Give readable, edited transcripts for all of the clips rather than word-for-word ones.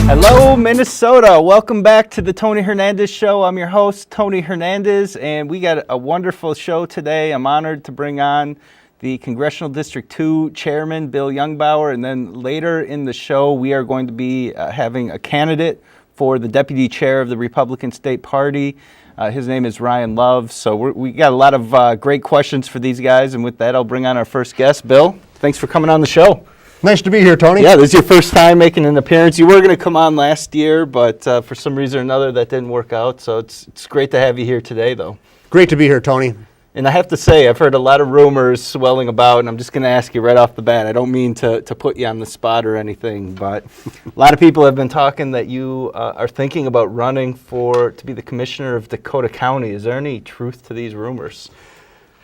Hello, Minnesota. Welcome back to the Tony Hernandez Show. I'm your host, Tony Hernandez, and we got a wonderful show today. I'm honored to bring on the Congressional District 2 Chairman, Bill Jungbauer, and then later in the show, we are going to be having a candidate for the Deputy Chair of the Republican State Party. His name is Ryan Love. So we got a lot of great questions for these guys, and with that, I'll bring on our first guest. Bill, thanks for coming on the show. Nice to be here, Tony. Yeah, this is your first time making an appearance. You were going to come on last year, but for some reason or another that didn't work out. So it's great to have you here today, though. Great to be here, Tony. And I have to say, I've heard a lot of rumors swelling about, and I'm just going to ask you right off the bat. I don't mean to put you on the spot or anything, but a lot of people have been talking that you are thinking about running to be the commissioner of Dakota County. Is there any truth to these rumors?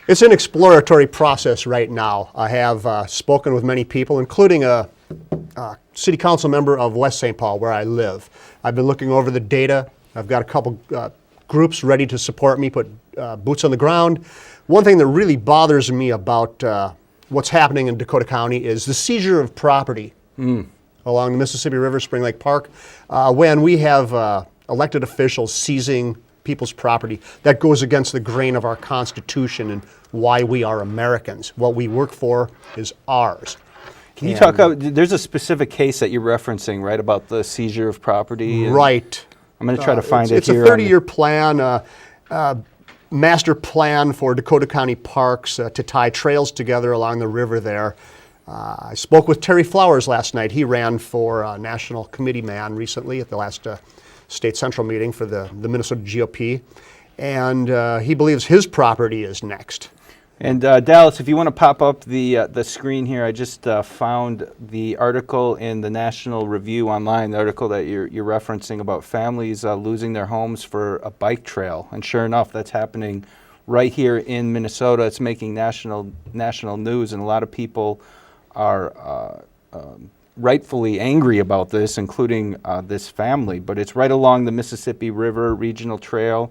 It's an exploratory process right now. I have spoken with many people, including a city council member of West St. Paul, where I live. I've been looking over the data. I've got a couple groups ready to support me, put boots on the ground. One thing that really bothers me about what's happening in Dakota County is the seizure of property along the Mississippi River, Spring Lake Park. When we have elected officials seizing people's property, that goes against the grain of our Constitution and why we are Americans. What we work for is ours. Can you talk about, there's a specific case that you're referencing, right, about the seizure of property? Right. I'm going to try to find it it's here. It's a 30-year plan, master plan for Dakota County parks to tie trails together along the river there. I spoke with Terry Flowers last night. He ran for national committee man recently at the last state central meeting for the Minnesota GOP, and he believes his property is next. And Dallas, if you want to pop up the screen here, I just found the article in the National Review online, the article that you're referencing about families losing their homes for a bike trail. And sure enough, that's happening right here in Minnesota. It's making national news, and a lot of people are rightfully angry about this, including this family. But it's right along the Mississippi River Regional Trail.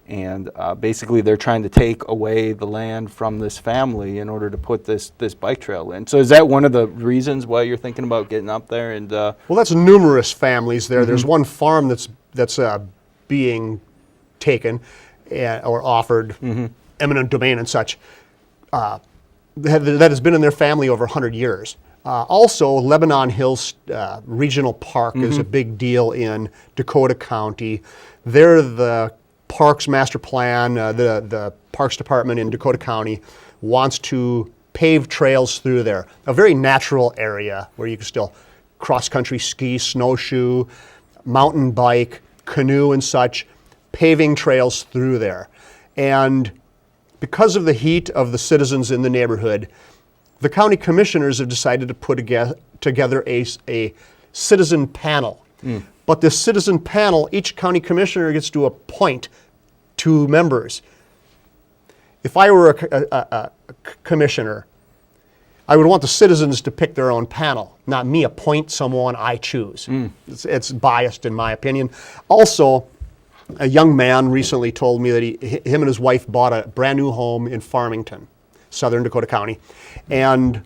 And basically, they're trying to take away the land from this family in order to put this bike trail in. So is that one of the reasons why you're thinking about getting up there? And well, that's numerous families there. There's one farm that's being taken or offered eminent domain and such that has been in their family over 100 years. Also, Lebanon Hills Regional Park is a big deal in Dakota County. They're the Parks Master Plan, the Parks Department in Dakota County wants to pave trails through there. A very natural area where you can still cross-country ski, snowshoe, mountain bike, canoe and such, paving trails through there. And because of the heat of the citizens in the neighborhood, the county commissioners have decided to put together a citizen panel. But this citizen panel, each county commissioner gets to appoint 2 members. If I were a commissioner, I would want the citizens to pick their own panel, not me appoint someone I choose. It's biased in my opinion. Also, a young man recently told me that him and his wife bought a brand new home in Farmington, southern Dakota County, and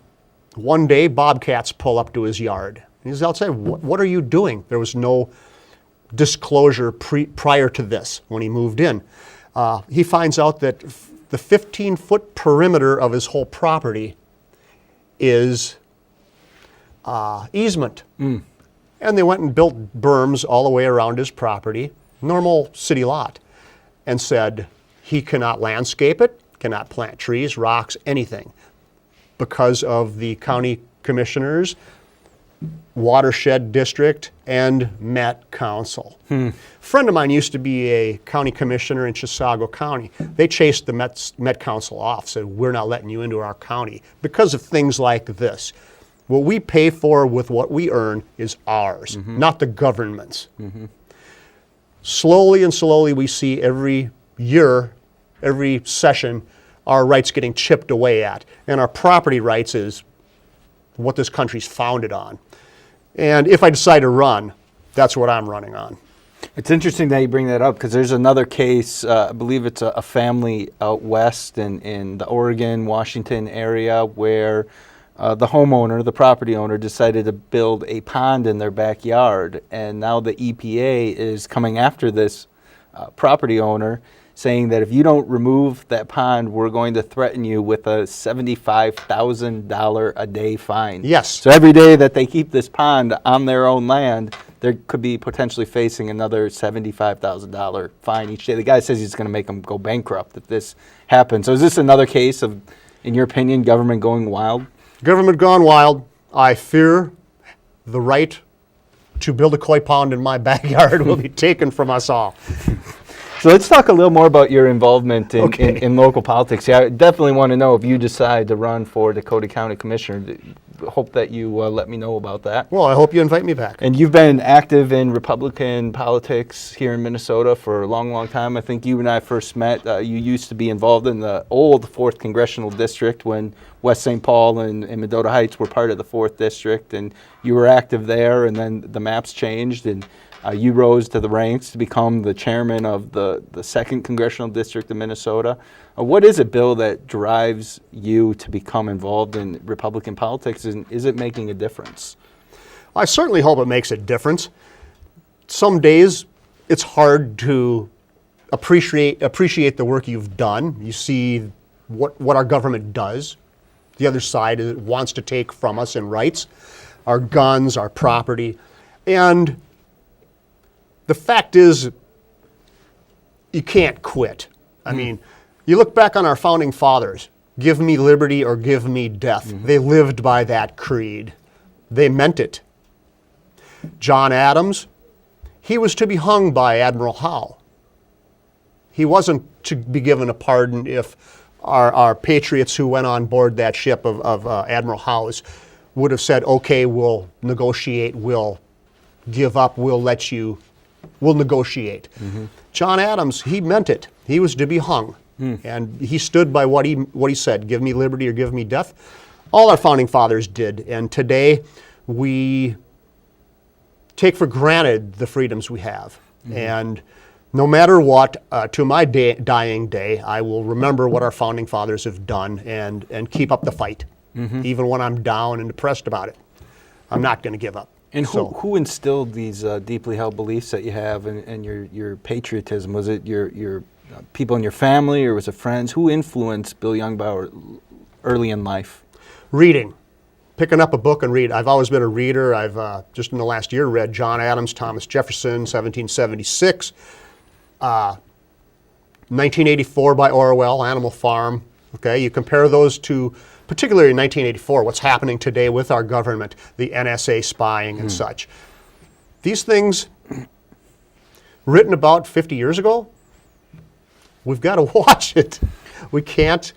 one day bobcats pull up to his yard. He's outside. What are you doing? There was no disclosure prior to this when he moved in. He finds out that the 15-foot perimeter of his whole property is easement. And they went and built berms all the way around his property, normal city lot, and said he cannot landscape it, cannot plant trees, rocks, anything, because of the county commissioners, watershed district, and Met Council. A friend of mine used to be a county commissioner in Chisago County. They chased the Met Council off, said, we're not letting you into our county because of things like this. What we pay for with what we earn is ours, not the government's. Slowly and slowly we see every year, every session, our rights getting chipped away at. And our property rights is what this country's founded on. And if I decide to run, that's what I'm running on. It's interesting that you bring that up because there's another case, I believe it's a family out west in the Oregon, Washington area where the homeowner, the property owner, decided to build a pond in their backyard, and now the EPA is coming after this property owner, saying that if you don't remove that pond, we're going to threaten you with a $75,000 a day fine. Yes. So every day that they keep this pond on their own land, they could be potentially facing another $75,000 fine each day. The guy says he's going to make them go bankrupt if this happens. So is this another case of, in your opinion, government going wild? Government gone wild. I fear the right to build a koi pond in my backyard will be taken from us all. So let's talk a little more about your involvement in local politics. Yeah, I definitely want to know if you decide to run for Dakota County Commissioner. Hope that you let me know about that. Well, I hope you invite me back. And you've been active in Republican politics here in Minnesota for a long, long time. I think you and I first met. You used to be involved in the old 4th Congressional District when West St. Paul and Mendota Heights were part of the 4th District, and you were active there, and then the maps changed, and you rose to the ranks to become the chairman of the 2nd Congressional District of Minnesota. What is it, Bill, that drives you to become involved in Republican politics, and is it making a difference? I certainly hope it makes a difference. Some days it's hard to appreciate the work you've done. You see what our government does. The other side wants to take from us in rights, our guns, our property. And the fact is, you can't quit. I mean, you look back on our founding fathers, give me liberty or give me death. They lived by that creed. They meant it. John Adams, he was to be hung by Admiral Howe. He wasn't to be given a pardon if our patriots who went on board that ship of Admiral Howe's would have said, okay, we'll negotiate, we'll give up, we'll negotiate. John Adams, he meant it. He was to be hung. And he stood by what he said, give me liberty or give me death. All our founding fathers did. And today we take for granted the freedoms we have. And no matter what, to my dying day, I will remember what our founding fathers have done and keep up the fight. Even when I'm down and depressed about it. I'm not going to give up. And who instilled these deeply held beliefs that you have and your patriotism? Was it your people in your family, or was it friends? Who influenced Bill Jungbauer early in life? Reading. Picking up a book and read. I've always been a reader. I've just in the last year read John Adams, Thomas Jefferson, 1776, 1984 by Orwell, Animal Farm. Okay, you compare those to, particularly in 1984, what's happening today with our government, the NSA spying and such. These things written about 50 years ago, we've got to watch it. We can't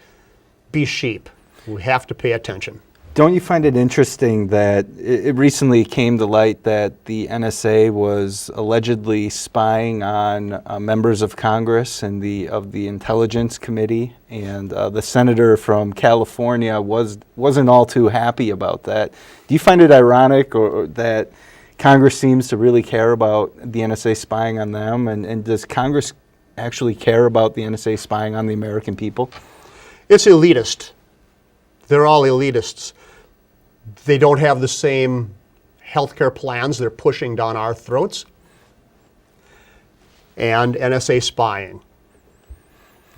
be sheep. We have to pay attention. Don't you find it interesting that it recently came to light that the NSA was allegedly spying on members of Congress and of the Intelligence Committee, and the senator from California wasn't all too happy about that? Do you find it ironic or that Congress seems to really care about the NSA spying on them, and does Congress actually care about the NSA spying on the American people? It's elitist. They're all elitists. They don't have the same healthcare plans they're pushing down our throats. And NSA spying.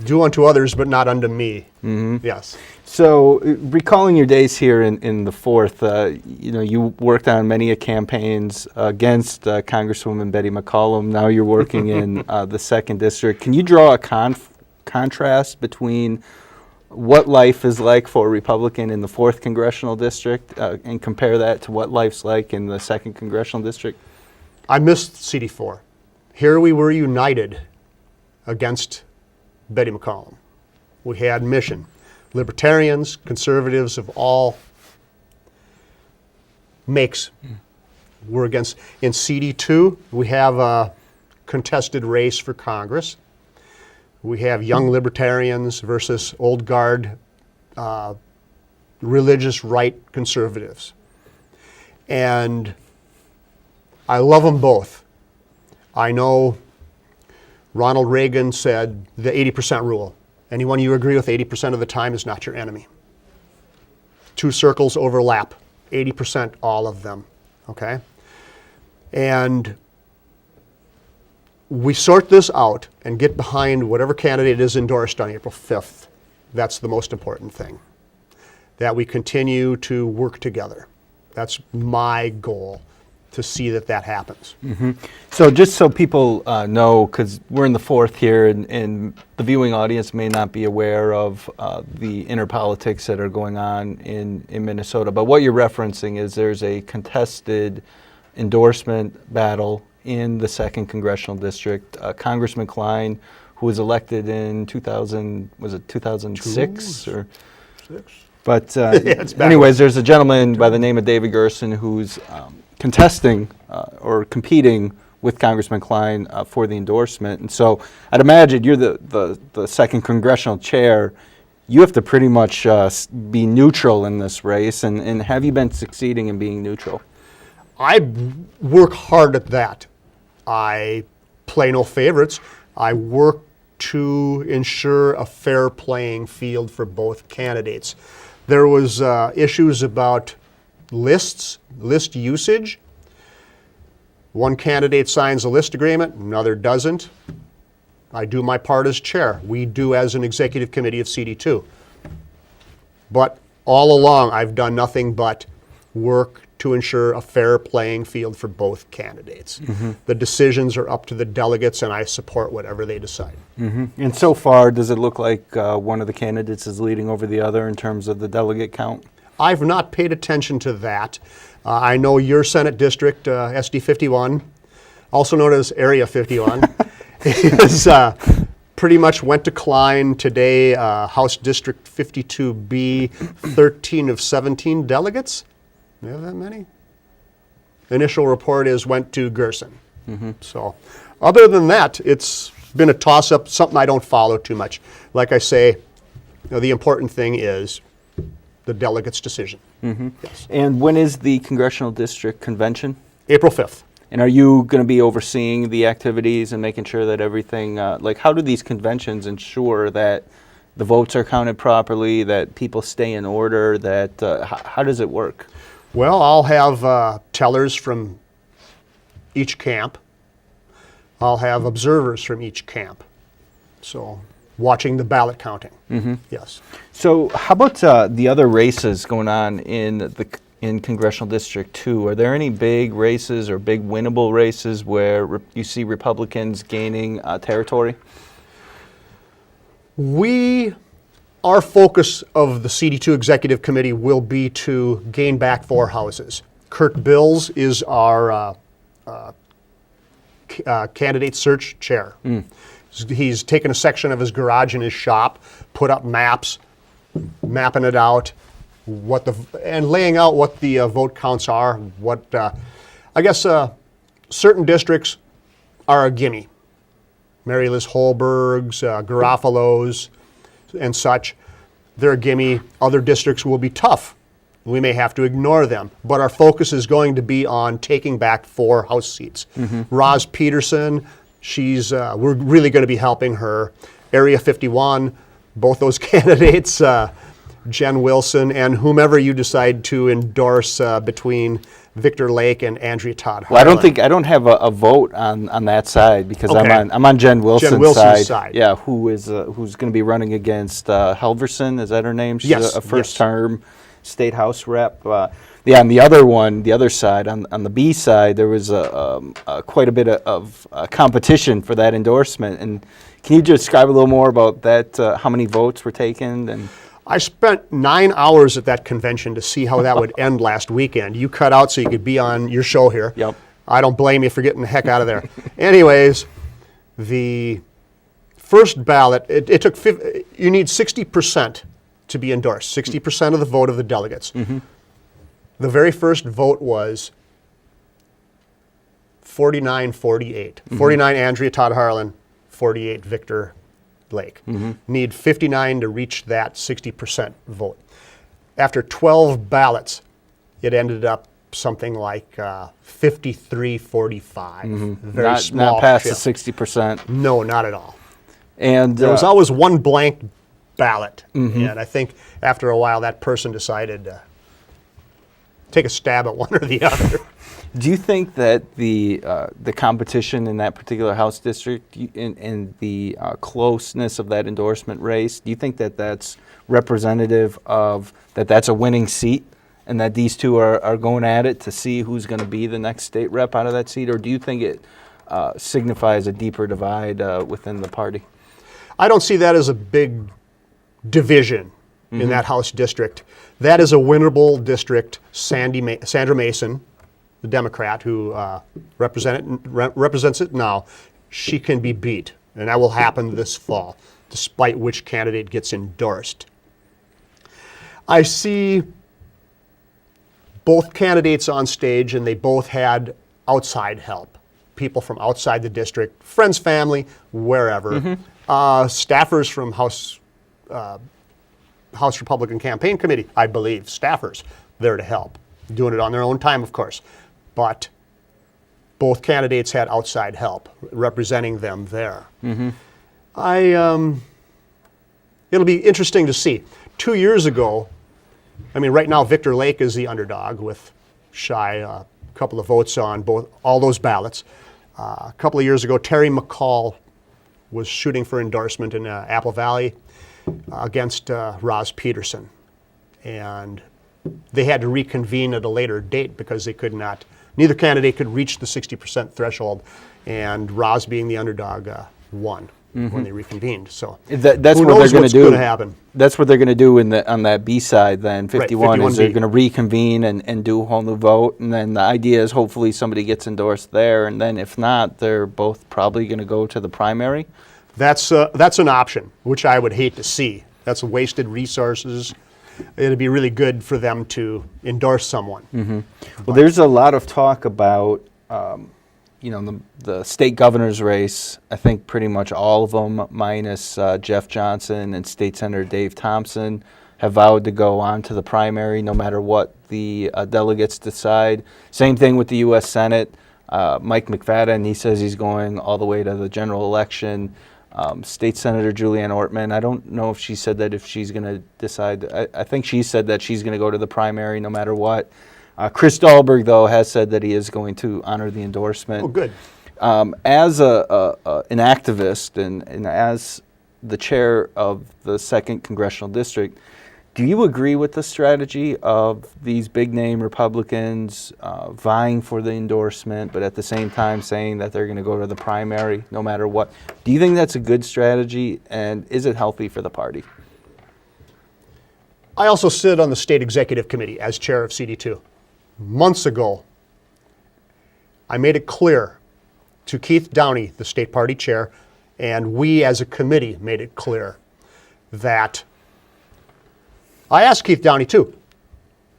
Do unto others, but not unto me. Yes. So, recalling your days here in the 4th, you worked on many campaigns against Congresswoman Betty McCollum. Now you're working in the 2nd District. Can you draw a contrast between what life is like for a Republican in the 4th Congressional District and compare that to what life's like in the 2nd Congressional District? I missed CD4. Here we were united against Betty McCollum. We had mission. Libertarians, conservatives of all makes were against. In CD2, we have a contested race for Congress. We have young libertarians versus old guard religious right conservatives. And I love them both. I know Ronald Reagan said the 80% rule. Anyone you agree with 80% of the time is not your enemy. 2 circles overlap, 80% all of them, okay? And we sort this out and get behind whatever candidate is endorsed on April 5th. That's the most important thing, that we continue to work together. That's my goal, to see that that happens. So just so people know, because we're in the 4th here, and the viewing audience may not be aware of the inner politics that are going on in Minnesota, but what you're referencing is there's a contested endorsement battle in the 2nd Congressional District. Congressman Klein, who was elected in 2006 or 6? But it's anyways, there's a gentleman by the name of David Gerson who's contesting or competing with Congressman Klein for the endorsement. And so I'd imagine you're the 2nd Congressional Chair. You have to pretty much be neutral in this race. And have you been succeeding in being neutral? I work hard at that. I play no favorites. I work to ensure a fair playing field for both candidates. There was issues about list usage. One candidate signs a list agreement, another doesn't. I do my part as chair. We do as an executive committee of CD2. But all along, I've done nothing but work to ensure a fair playing field for both candidates. The decisions are up to the delegates, and I support whatever they decide. And so far, does it look like one of the candidates is leading over the other in terms of the delegate count? I've not paid attention to that. I know your Senate district, SD 51, also known as Area 51, is pretty much went to Klein today. House District 52B, 13 of 17 delegates. Do you have that many? The initial report is went to Gerson. So other than that, it's been a toss-up, something I don't follow too much. Like I say, the important thing is the delegates' decision. Yes. And when is the Congressional District Convention? April 5th. And are you going to be overseeing the activities and making sure that everything, like how do these conventions ensure that the votes are counted properly, that people stay in order, that, how does it work? Well, I'll have tellers from each camp. I'll have observers from each camp. So watching the ballot counting. Yes. So how about the other races going on in Congressional District 2? Are there any big races or big winnable races where you see Republicans gaining territory? Our focus of the CD2 Executive Committee will be to gain back 4 houses. Kurt Bills is our candidate search chair. He's taken a section of his garage in his shop, put up maps, mapping it out, and laying out what the vote counts are. I guess certain districts are a gimme. Mary Liz Holberg's, Garofalo's, and such. They're a gimme. Other districts will be tough. We may have to ignore them, but our focus is going to be on taking back 4 House seats. Roz Peterson, we're really going to be helping her. Area 51, both those candidates, Jen Wilson, and whomever you decide to endorse between Victor Lake and Andrea Todd Harlan. Well, I don't have a vote on that side because Okay. I'm on Jen Wilson's side. Yeah, who's going to be running against Helverson? Is that her name? She's Yes, a first yes. term state house rep. Yeah, on the other side, on the B side, there was quite a bit of competition for that endorsement. And can you describe a little more about that? How many votes were taken? And I spent 9 hours at that convention to see how that would end last weekend. You cut out so you could be on your show here. Yep. I don't blame you for getting the heck out of there. Anyways, the first ballot, it took, you need 60% to be endorsed, 60% of the vote of the delegates. The very first vote was 49-48. 49 Andrea Todd Harlan, 48 Victor Lake. Need 59 to reach that 60% vote. After 12 ballots, it ended up something like 53-45. Very small not past shift. the 60%. No, not at all. And There was always one blank ballot, and I think after a while that person decided take a stab at one or the other. Do you think that the competition in that particular House district and the closeness of that endorsement race, do you think that that's representative of that's a winning seat and that these two are going at it to see who's going to be the next state rep out of that seat? Or do you think it signifies a deeper divide within the party? I don't see that as a big division in that House district. That is a winnable district. Sandra Mason, the Democrat who represents it now, she can be beat. And that will happen this fall, despite which candidate gets endorsed. I see both candidates on stage, and they both had outside help. People from outside the district, friends, family, wherever. Staffers from House Republican Campaign Committee, I believe, staffers there to help. Doing it on their own time, of course. But both candidates had outside help representing them there. It'll be interesting to see. 2 years ago, right now Victor Lake is the underdog with shy a couple of votes on all those ballots. A couple of years ago, Terry McCall was shooting for endorsement in Apple Valley against Roz Peterson. And they had to reconvene at a later date because neither candidate could reach the 60% threshold, and Roz, being the underdog, won when they reconvened. So that's who what knows they're going what's to do. going to happen. That's what they're going to do on that B side then, 51, is they're 51B. going to reconvene and do a whole new vote. And then the idea is hopefully somebody gets endorsed there. And then if not, they're both probably going to go to the primary. That's an option, which I would hate to see. That's wasted resources. It'd be really good for them to endorse someone. Well, there's a lot of talk about, the state governor's race. I think pretty much all of them, minus Jeff Johnson and State Senator Dave Thompson, have vowed to go on to the primary no matter what the delegates decide. Same thing with the U.S. Senate. Mike McFadden, he says he's going all the way to the general election. State Senator Julianne Ortman, I don't know if she said that if she's going to decide. I think she said that she's going to go to the primary no matter what. Chris Dahlberg, though, has said that he is going to honor the endorsement. Oh, good. As an activist and as the chair of the 2nd Congressional District, do you agree with the strategy of these big-name Republicans vying for the endorsement, but at the same time saying that they're going to go to the primary no matter what? Do you think that's a good strategy, and is it healthy for the party? I also sit on the State Executive Committee as chair of CD2. Months ago, I made it clear to Keith Downey, the state party chair, and we as a committee made it clear that I asked Keith Downey too,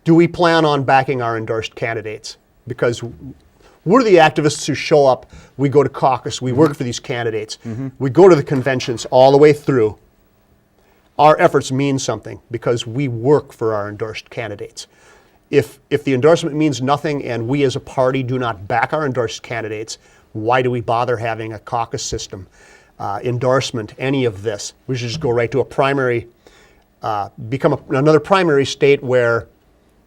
do we plan on backing our endorsed candidates? Because we're the activists who show up, we go to caucus, we work for these candidates, we go to the conventions all the way through. Our efforts mean something because we work for our endorsed candidates. If the endorsement means nothing and we as a party do not back our endorsed candidates, why do we bother having a caucus system, endorsement, any of this? We should just go right to a primary, become another primary state where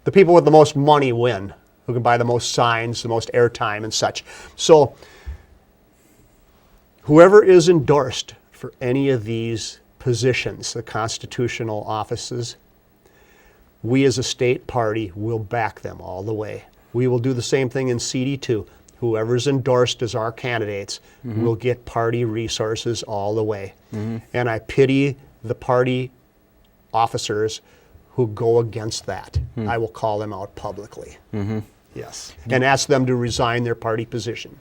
the people with the most money win, who can buy the most signs, the most airtime and such. So whoever is endorsed for any of these positions, the constitutional offices, we as a state party will back them all the way. We will do the same thing in CD2. Whoever's endorsed as our candidates will get party resources all the way. And I pity the party officers who go against that. I will call them out publicly. Yes. And ask them to resign their party position.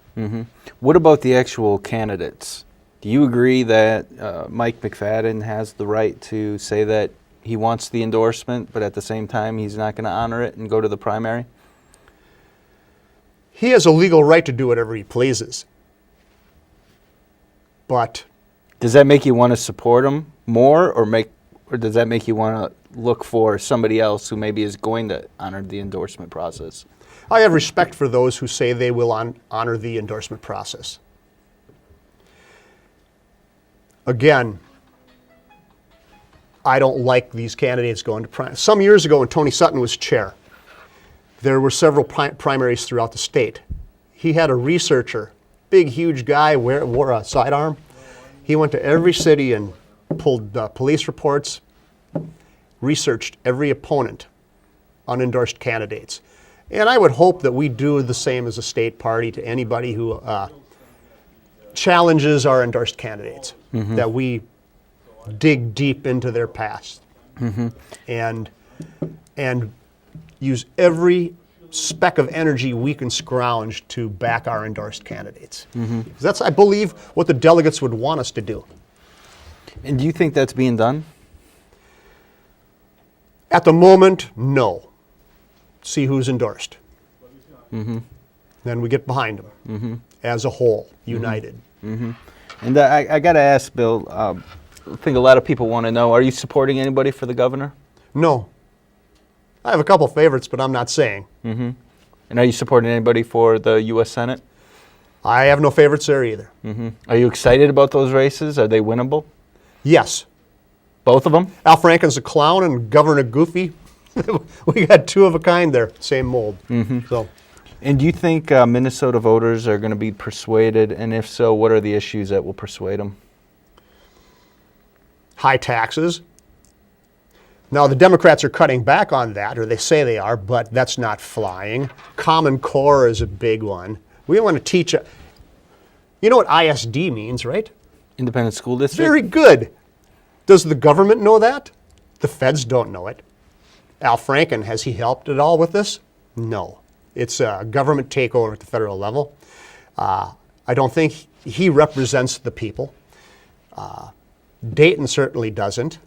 What about the actual candidates? Do you agree that Mike McFadden has the right to say that he wants the endorsement, but at the same time he's not going to honor it and go to the primary? He has a legal right to do whatever he pleases. But does that make you want to support him more, or does that make you want to look for somebody else who maybe is going to honor the endorsement process? I have respect for those who say they will honor the endorsement process. Again, I don't like these candidates going to primary. Some years ago when Tony Sutton was chair, there were several primaries throughout the state. He had a researcher, big, huge guy, wore a sidearm. He went to every city and pulled police reports, researched every opponent, unendorsed candidates. And I would hope that we do the same as a state party to anybody who challenges our endorsed candidates, that we dig deep into their past and use every speck of energy we can scrounge to back our endorsed candidates. That's, I believe, what the delegates would want us to do. And do you think that's being done? At the moment, no. See who's endorsed. Then we get behind them as a whole, united. And I got to ask, Bill, I think a lot of people want to know, are you supporting anybody for the governor? No. I have a couple favorites, but I'm not saying. And are you supporting anybody for the U.S. Senate? I have no favorites there either. Are you excited about those races? Are they winnable? Yes. Both of them? Al Franken's a clown and Governor Goofy. We got two of a kind there, same mold. So, And do you think Minnesota voters are going to be persuaded? And if so, what are the issues that will persuade them? high taxes. Now, the Democrats are cutting back on that, or they say they are, but that's not flying. Common Core is a big one. We want to teach, you know what ISD means, right? Independent School District? Very good. Does the government know that? The feds don't know it. Al Franken, has he helped at all with this? No. It's a government takeover at the federal level. I don't think he represents the people. Dayton certainly doesn't.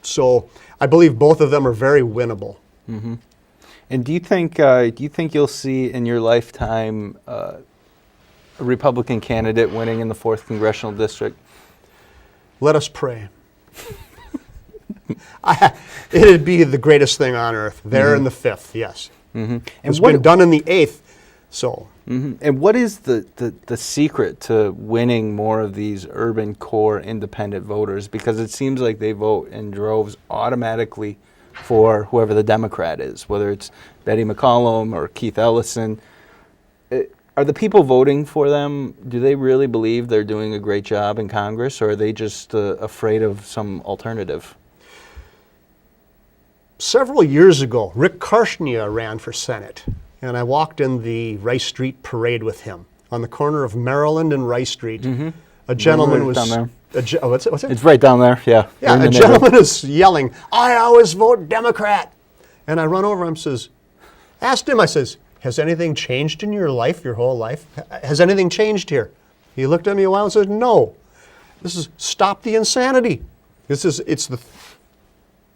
So I believe both of them are very winnable. Mm-hmm. And do you think you'll see in your lifetime a Republican candidate winning in the 4th Congressional District? Let us pray. It'd be the greatest thing on earth. They're in the 5th, yes. Mm-hmm. And it's been done in the 8th, so. Mm-hmm. And what is the secret to winning more of these urban core independent voters? Because it seems like they vote in droves automatically for whoever the Democrat is, whether it's Betty McCollum or Keith Ellison. Are the people voting for them, do they really believe they're doing a great job in Congress, or are they just afraid of some alternative? Several years ago, Rick Karshnia ran for Senate, and I walked in the Rice Street parade with him on the corner of Maryland and Rice Street. Mm-hmm. A gentleman was down there. What's it? It's right down there. Yeah. Yeah. A gentleman is yelling, "I always vote Democrat," and I run over him. Asked him. I says, "Has anything changed in your life, your whole life? Has anything changed here?" He looked at me a while and said, "No. This is stop the insanity. It's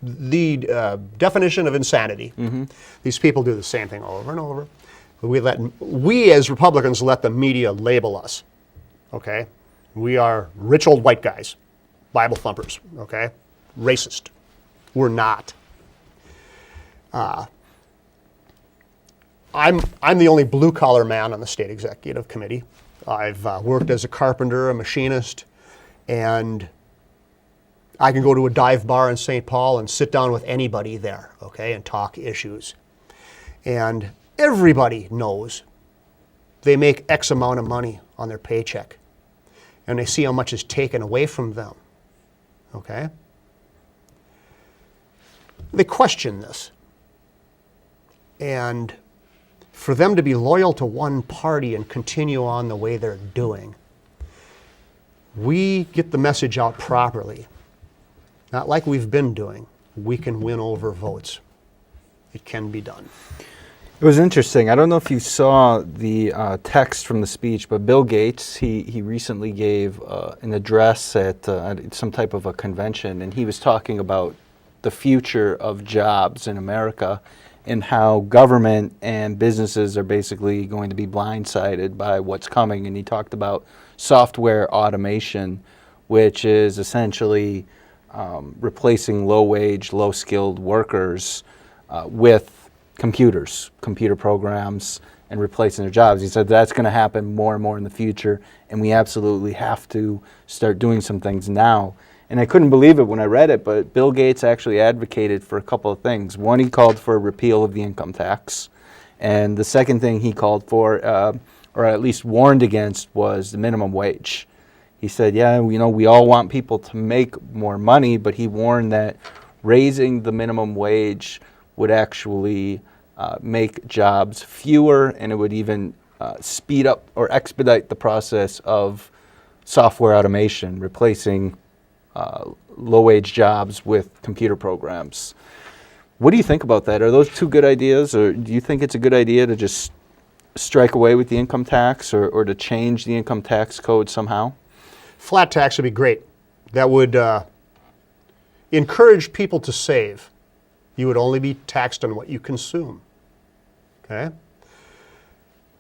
the definition of insanity." Mm-hmm. These people do the same thing over and over. We as Republicans let the media label us. Okay, we are rich old white guys, Bible thumpers. Okay, racist. We're not. I'm the only blue collar man on the state executive committee. I've worked as a carpenter, a machinist, and I can go to a dive bar in St. Paul and sit down with anybody there, okay, and talk issues. And everybody knows they make X amount of money on their paycheck, and they see how much is taken away from them, okay? They question this. And for them to be loyal to one party and continue on the way they're doing, we get the message out properly. Not like we've been doing. We can win over votes. It can be done. It was interesting. I don't know if you saw the text from the speech, but Bill Gates, he recently gave an address at some type of a convention, and he was talking about the future of jobs in America and how government and businesses are basically going to be blindsided by what's coming. And he talked about software automation, which is essentially replacing low-wage, low-skilled workers with computer programs, and replacing their jobs. He said that's going to happen more and more in the future, and we absolutely have to start doing some things now. And I couldn't believe it when I read it, but Bill Gates actually advocated for a couple of things. One, he called for a repeal of the income tax. And the second thing he called for, or at least warned against, was the minimum wage. He said, yeah, we all want people to make more money, but he warned that raising the minimum wage would actually make jobs fewer, and it would even speed up or expedite the process of software automation, replacing low-wage jobs with computer programs. What do you think about that? Are those two good ideas, or do you think it's a good idea to just strike away with the income tax, or to change the income tax code somehow? Flat tax would be great. That would encourage people to save. You would only be taxed on what you consume. Okay?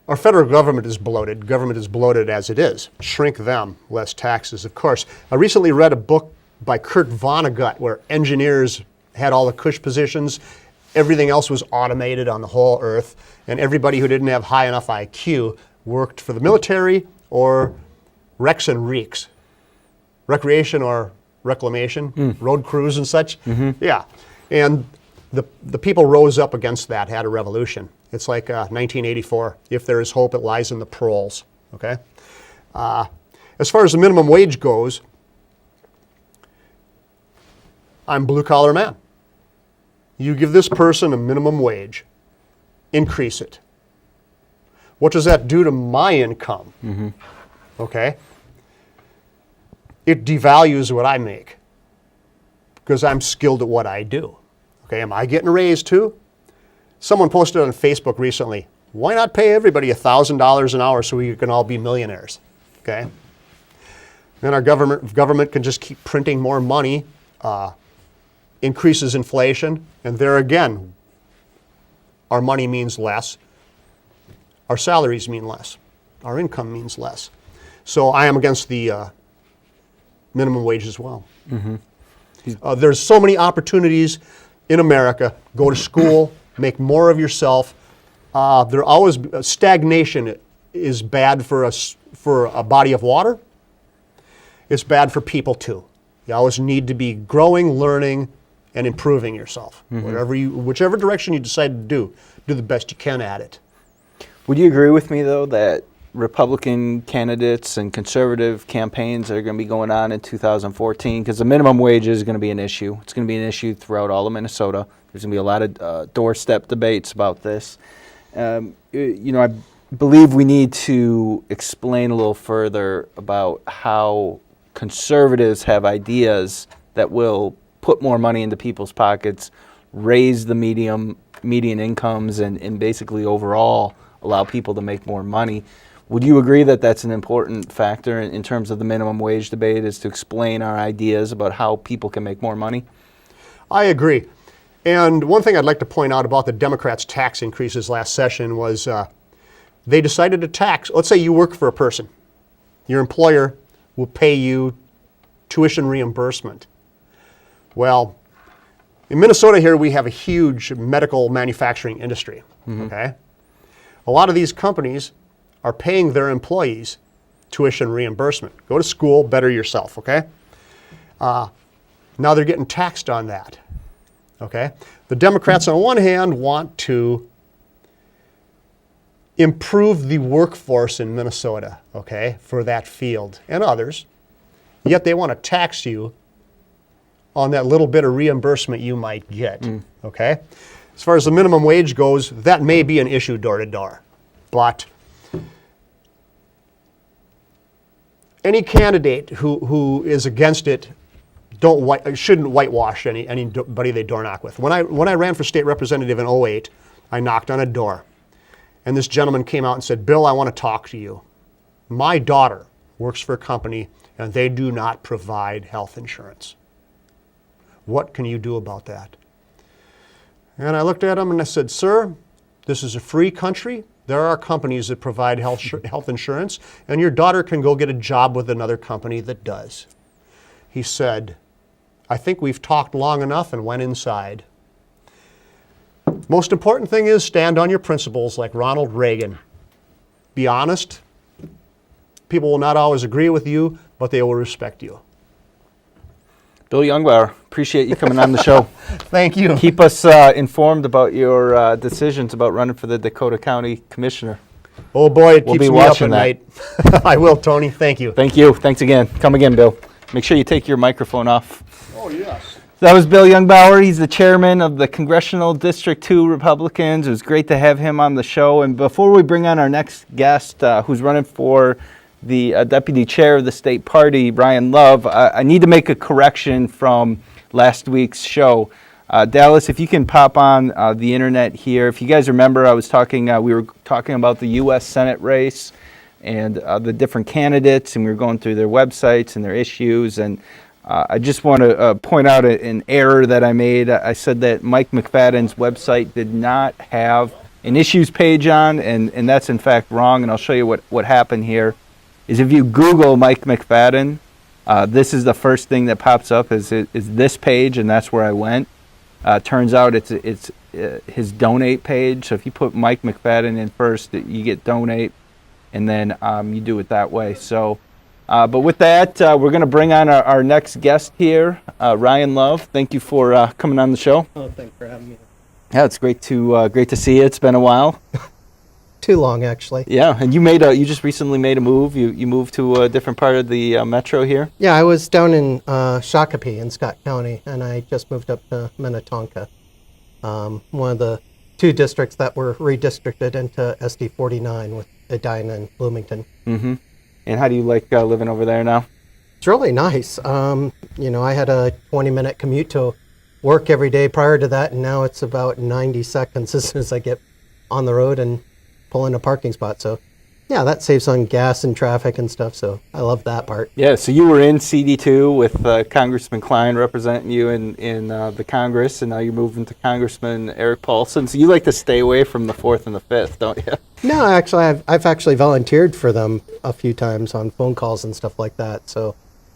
Our federal government is bloated. Government is bloated as it is. Shrink them, less taxes, of course. I recently read a book by Kurt Vonnegut where engineers had all the cush positions. Everything else was automated on the whole earth, and everybody who didn't have high enough IQ worked for the military or Rex and Reeks. Recreation or reclamation, road crews and such. Yeah. And the people rose up against that, had a revolution. It's like 1984. If there is hope, it lies in the proles. Okay. As far as the minimum wage goes, I'm blue collar man. You give this person a minimum wage, increase it. What does that do to my income? Okay. It devalues what I make because I'm skilled at what I do. Okay, am I getting a raise too? Someone posted on Facebook recently, why not pay everybody $1,000 an hour so we can all be millionaires? Okay. Then our government can just keep printing more money, increases inflation, and there again, our money means less. Our salaries mean less. Our income means less. So I am against the minimum wage as well. There's so many opportunities in America. Go to school, make more of yourself. There always stagnation is bad for a body of water. It's bad for people too. You always need to be growing, learning, and improving yourself. Whichever direction you decide to do the best you can at it. Would you agree with me though that Republican candidates and conservative campaigns that are going to be going on in 2014, because the minimum wage is going to be an issue. It's going to be an issue throughout all of Minnesota. There's going to be a lot of doorstep debates about this. I believe we need to explain a little further about how conservatives have ideas that will put more money into people's pockets, raise the median incomes, and basically overall allow people to make more money. Would you agree that that's an important factor in terms of the minimum wage debate, is to explain our ideas about how people can make more money? I agree. And one thing I'd like to point out about the Democrats' tax increases last session was they decided to tax, let's say you work for a person. Your employer will pay you tuition reimbursement. Well, in Minnesota here we have a huge medical manufacturing industry. Okay? A lot of these companies are paying their employees tuition reimbursement. Go to school, better yourself, okay? Now they're getting taxed on that, okay? The Democrats on one hand want to improve the workforce in Minnesota, okay, for that field and others, yet they want to tax you on that little bit of reimbursement you might get, okay? As far as the minimum wage goes, that may be an issue door to door, but any candidate who is against it shouldn't whitewash anybody they door knock with. When I ran for state representative in 2008, I knocked on a door, and this gentleman came out and said, "Bill, I want to talk to you. My daughter works for a company, and they do not provide health insurance. What can you do about that?" And I looked at him and I said, "Sir, this is a free country. There are companies that provide health insurance, and your daughter can go get a job with another company that does." He said, "I think we've talked long enough," and went inside. Most important thing is stand on your principles like Ronald Reagan. Be honest. People will not always agree with you, but they will respect you. Bill Jungbauer, appreciate you coming on the show. Thank you. Keep us informed about your decisions about running for the Dakota County Commissioner. Oh boy, it We'll keeps be me up watching at that. night. I will, Tony. Thank you. Thank you. Thanks again. Come again, Bill. Make sure you take your microphone off. Oh, yes. That was Bill Jungbauer. He's the chairman of the Congressional District 2 Republicans. It was great to have him on the show. And before we bring on our next guest, who's running for the deputy chair of the state party, Ryan Love, I need to make a correction from last week's show. Dallas, if you can pop on the internet here. If you guys remember, we were talking about the U.S. Senate race and the different candidates, and we were going through their websites and their issues. And I just want to point out an error that I made. I said that Mike McFadden's website did not have an issues page on, and that's in fact wrong. And I'll show you what happened here. Is if you Google Mike McFadden, this is the first thing that pops up is this page, and that's where I went. Turns out it's his donate page. So if you put Mike McFadden in first, you get donate, and then you do it that way. So. But with that, we're going to bring on our next guest here, Ryan Love. Thank you for coming on the show. Oh, thanks for having me. Yeah, it's great to see you. It's been a while. Too long, actually. Yeah, and you just recently made a move. You moved to a different part of the metro here. Yeah, I was down in Shakopee in Scott County, and I just moved up to Minnetonka, one of the two districts that were redistricted into SD 49 with Edina and Bloomington. Mm-hmm. And how do you like living over there now? It's really nice. I had a 20-minute commute to work every day prior to that, and now it's about 90 seconds as soon as I get on the road and pull in a parking spot. So, yeah, that saves on gas and traffic and stuff, so I love that part. Yeah, so you were in CD2 with Congressman Klein representing you in the Congress, and now you're moving to Congressman Eric Paulson. So you like to stay away from the 4th and the 5th, don't you? No, actually, I've actually volunteered for them a few times on phone calls and stuff like that. So,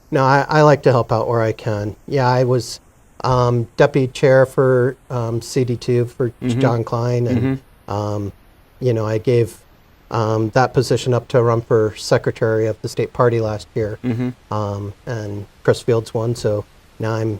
no, I like to help out where I can. Yeah, I was deputy chair for CD2 for John Klein, and I gave that position up to run for secretary of the state party last year, and Chris Fields won. So now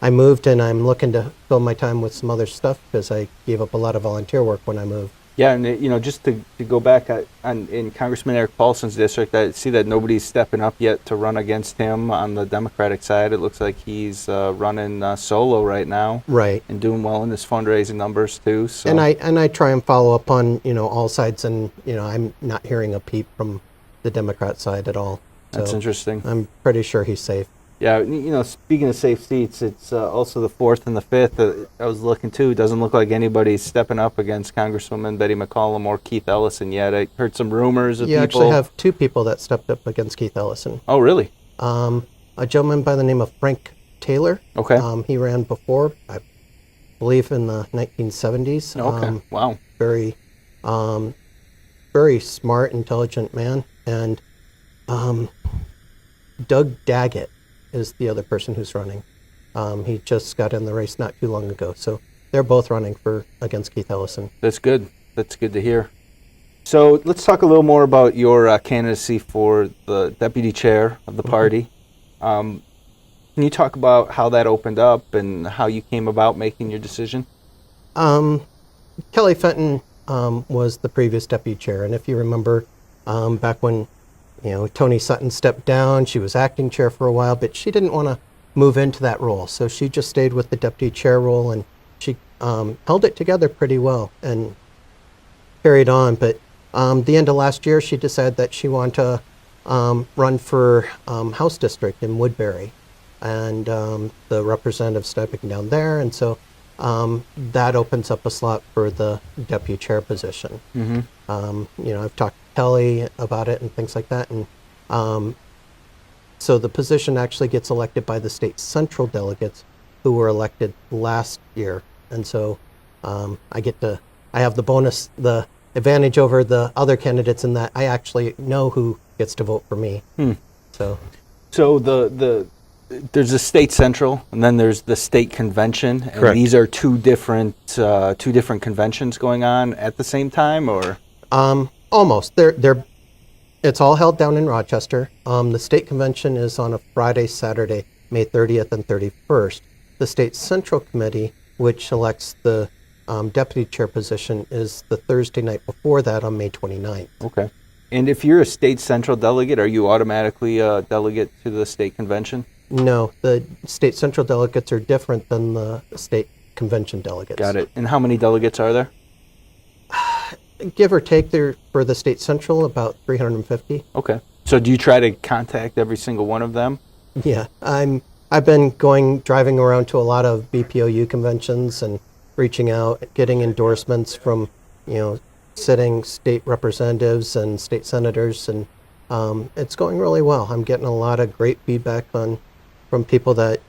I moved, and I'm looking to fill my time with some other stuff because I gave up a lot of volunteer work when I moved. Yeah, and just to go back in Congressman Eric Paulson's district, I see that nobody's stepping up yet to run against him on the Democratic side. It looks like he's running solo right now, right, and doing well in his fundraising numbers too. So. And I try and follow up on all sides, and I'm not hearing a peep from the Democrat side at all. That's interesting. I'm pretty sure he's safe. Yeah, speaking of safe seats, it's also the 4th and the 5th. I was looking too. It doesn't look like anybody's stepping up against Congresswoman Betty McCollum or Keith Ellison yet. I heard some rumors of people. You actually have two people that stepped up against Keith Ellison. Oh, really? A gentleman by the name of Frank Taylor. Okay. He ran before, I believe, in the 1970s. Okay. Wow. Very, very smart, intelligent man. And Doug Daggett is the other person who's running. He just got in the race not too long ago. So they're both running against Keith Ellison. That's good. That's good to hear. So let's talk a little more about your candidacy for the deputy chair of the party. Can you talk about how that opened up and how you came about making your decision? Kelly Fenton was the previous deputy chair. And if you remember, back when Tony Sutton stepped down, she was acting chair for a while, but she didn't want to move into that role. So she just stayed with the deputy chair role, and she held it together pretty well and carried on. But the end of last year, she decided that she wanted to run for House District in Woodbury, and the representative stepping down there. And so that opens up a slot for the deputy chair position. I've talked to Kelly about it and things like that, and so the position actually gets elected by the state central delegates who were elected last year, and so I have the advantage over the other candidates in that I actually know who gets to vote for me. So there's a state central, and then there's the state convention. And Correct. These are two different conventions going on at the same time, or almost. It's all held down in Rochester. The state convention is on a Friday, Saturday, May 30th and 31st. The State Central Committee, which elects the deputy chair position, is the Thursday night before that on May 29th. Okay. And if you're a state central delegate, are you automatically a delegate to the state convention? No, the State Central delegates are different than the state convention delegates. Got it. And how many delegates are there? Give or take, there for the State Central, about 350. Okay. So do you try to contact every single one of them? Yeah, I've been driving around to a lot of BPOU conventions and reaching out, getting endorsements from, sitting state representatives and state senators, and it's going really well. I'm getting a lot of great feedback from people that,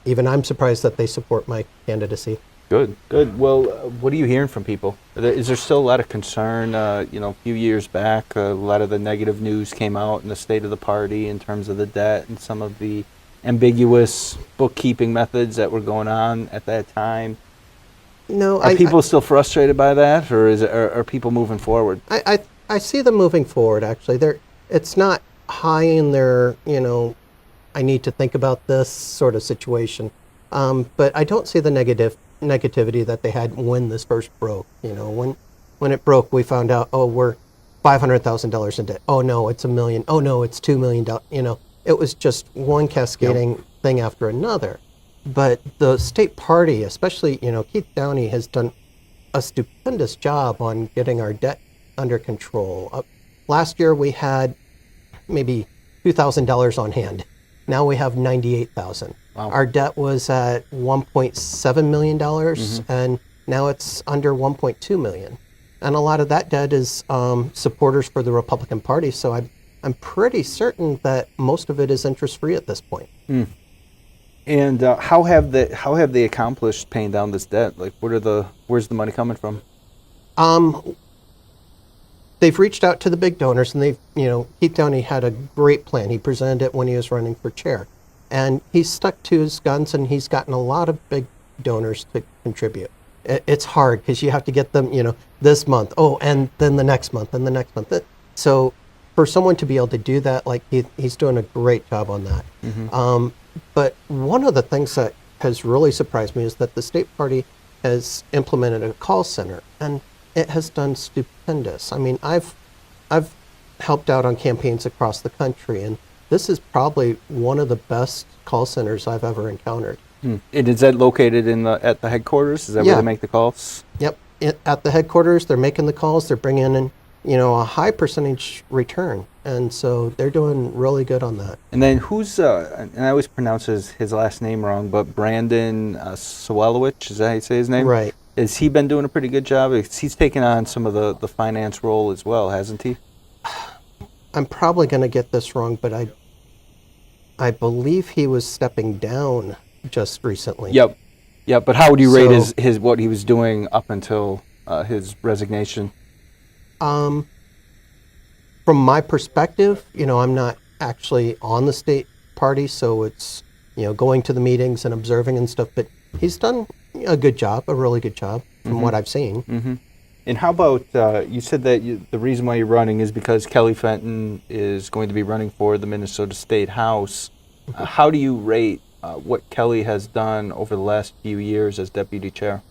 even I'm surprised that they support my candidacy. Good, good. Well, what are you hearing from people? Is there still a lot of concern? A few years back, a lot of the negative news came out in the state of the party in terms of the debt and some of the ambiguous bookkeeping methods that were going on at that time. No, Are people still frustrated by that, or are people moving forward? I see them moving forward. Actually, it's not high in their I need to think about this sort of situation, but I don't see the negativity that they had when this first broke. When it broke, we found out, oh, we're $500,000 in debt. Oh no, it's $1 million. Oh no, it's $2 million. It was just one cascading thing after another. But the state party, especially, Keith Downey has done a stupendous job on getting our debt under control. Last year we had maybe $2,000 on hand. Now we have $98,000. Wow. Our debt was at $1.7 million, and now it's under $1.2 million. And a lot of that debt is supporters for the Republican Party. So I'm pretty certain that most of it is interest-free at this point. And how have they accomplished paying down this debt? Like, where's the money coming from? They've reached out to the big donors, and Keith Downey had a great plan. He presented it when he was running for chair, and he's stuck to his guns, and he's gotten a lot of big donors to contribute. It's hard because you have to get them, this month, and then the next month, and the next month. So for someone to be able to do that, like he's doing a great job on that. But one of the things that has really surprised me is that the state party has implemented a call center, and it has done stupendous. I mean, I've helped out on campaigns across the country, and this is probably one of the best call centers I've ever encountered. And is that located at the headquarters? Is that where they make the calls? Yep. At the headquarters, they're making the calls. They're bringing in, a high percentage return, and so they're doing really good on that. And then who's and I always pronounce his last name wrong, but Brandon Swelowich, is that how you say his name? Right. Has he been doing a pretty good job? He's taken on some of the finance role as well, hasn't he? I'm probably going to get this wrong, but I believe he was stepping down just recently. Yep. But how would you rate his what he was doing up until his resignation? From my perspective, I'm not actually on the state party, so it's going to the meetings and observing and stuff. But he's done a good job, a really good job from what I've seen. And how about, you said that the reason why you're running is because Kelly Fenton is going to be running for the Minnesota State House. How do you rate what Kelly has done over the last few years as deputy chair?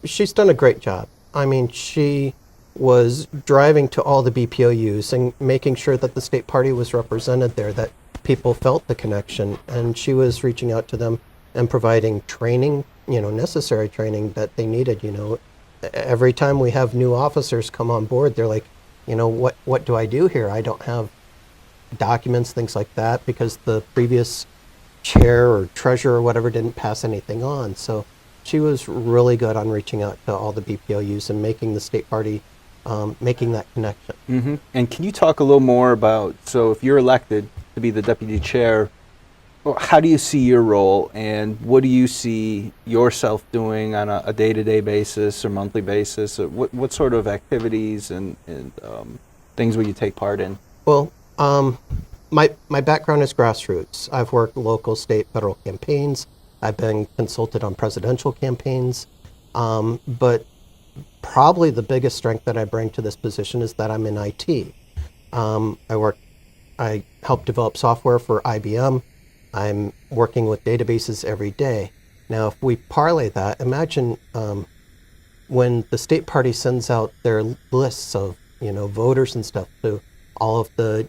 She's done a great job. I mean, she was driving to all the BPOUs and making sure that the state party was represented there, that people felt the connection, and she was reaching out to them and providing training, necessary training that they needed. Every time we have new officers come on board, they're like, what do I do here? I don't have documents, things like that, because the previous chair or treasurer or whatever didn't pass anything on. So she was really good on reaching out to all the BPOUs and making the state party, making that connection. And can you talk a little more about, so if you're elected to be the deputy chair, how do you see your role, and what do you see yourself doing on a day-to-day basis or monthly basis? What sort of activities and things will you take part in? Well, my background is grassroots. I've worked local, state, federal campaigns. I've been consulted on presidential campaigns. But probably the biggest strength that I bring to this position is that I'm in IT. I helped develop software for IBM. I'm working with databases every day. Now, if we parlay that, imagine when the state party sends out their lists of, voters and stuff to all of the,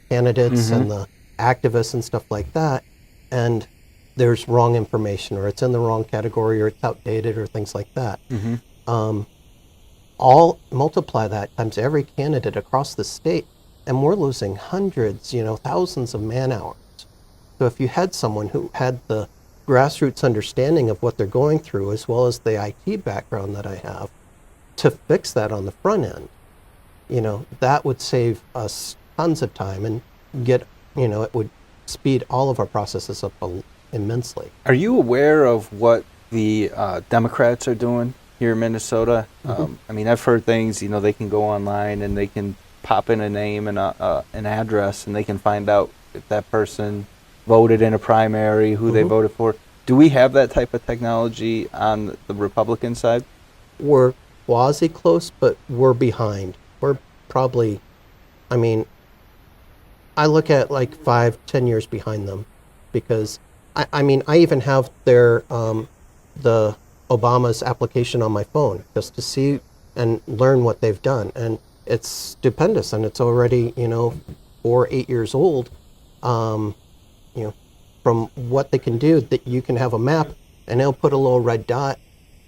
candidates and the activists and stuff like that, and there's wrong information, or it's in the wrong category, or it's outdated, or things like that. All multiply that times every candidate across the state, and we're losing hundreds, thousands of man hours. So if you had someone who had the grassroots understanding of what they're going through, as well as the IT background that I have, to fix that on the front end, that would save us tons of time and get, it would speed all of our processes up immensely. Are you aware of what the Democrats are doing here in Minnesota? I mean, I've heard things, they can go online and they can pop in a name and an address, and they can find out if that person voted in a primary, who they voted for. Do we have that type of technology on the Republican side? We're quasi-close, but we're behind. We're probably, I look at like 5-10 years behind them, because I even have their the Obama's application on my phone just to see and learn what they've done, and it's stupendous, and it's already 4 or 8 years old. From what they can do, that you can have a map, and it'll put a little red dot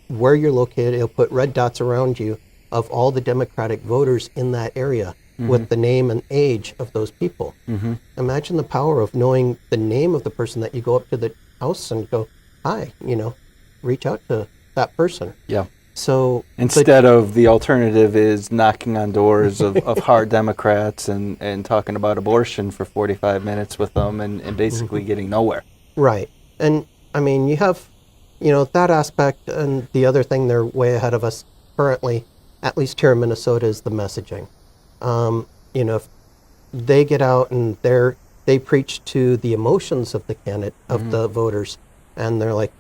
where you're located. It'll put red dots around you of all the Democratic voters in that area with the name and age of those people. Imagine the power of knowing the name of the person that you go up to the house and go, hi, reach out to that person. Yeah. So instead of the alternative is knocking on doors of hard Democrats and talking about abortion for 45 minutes with them and basically getting nowhere. Right. And you have, that aspect, and the other thing they're way ahead of us currently, at least here in Minnesota, is the messaging. If they get out and they preach to the emotions of the candidate, of the voters, and they're like,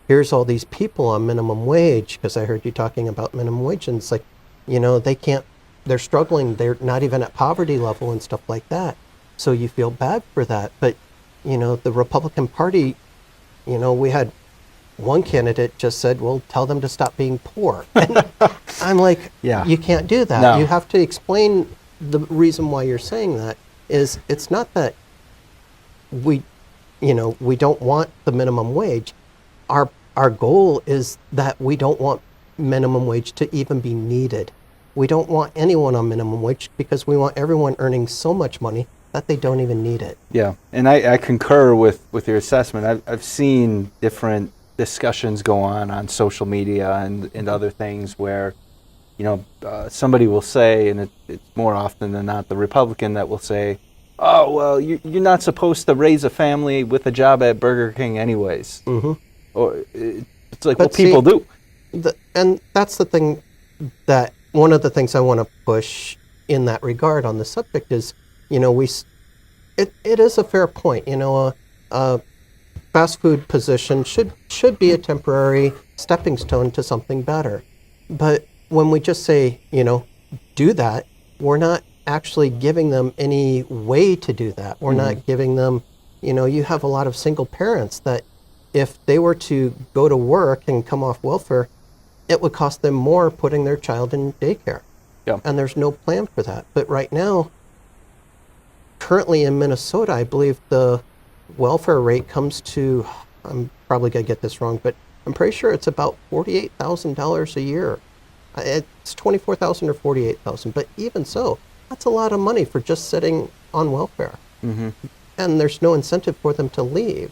here's all these people on minimum wage, because I heard you talking about minimum wage, and it's like, they're struggling, they're not even at poverty level and stuff like that. So you feel bad for that. But, the Republican Party, we had one candidate just said, well, tell them to stop being poor. And I'm like, you can't do that. No. You have to explain the reason why you're saying that. Is it's not that we don't want the minimum wage. Our goal is that we don't want minimum wage to even be needed. We don't want anyone on minimum wage, because we want everyone earning so much money that they don't even need it. Yeah, and I concur with your assessment. I've seen different discussions go on social media and other things where, somebody will say, and it's more often than not the Republican that will say, oh, well, you're not supposed to raise a family with a job at Burger King anyways. Or it's like, well, people do. And that's the thing, that one of the things I want to push in that regard on the subject is, it is a fair point. A fast food position should be a temporary stepping stone to something better. But when we just say, do that, we're not actually giving them any way to do that. We're not giving them, you have a lot of single parents that, if they were to go to work and come off welfare, it would cost them more putting their child in daycare. Yeah. And there's no plan for that. But right now, currently in Minnesota, I believe the welfare rate comes to, I'm probably going to get this wrong, but I'm pretty sure it's about $48,000 a year. It's $24,000 or $48,000. But even so, that's a lot of money for just sitting on welfare. And there's no incentive for them to leave,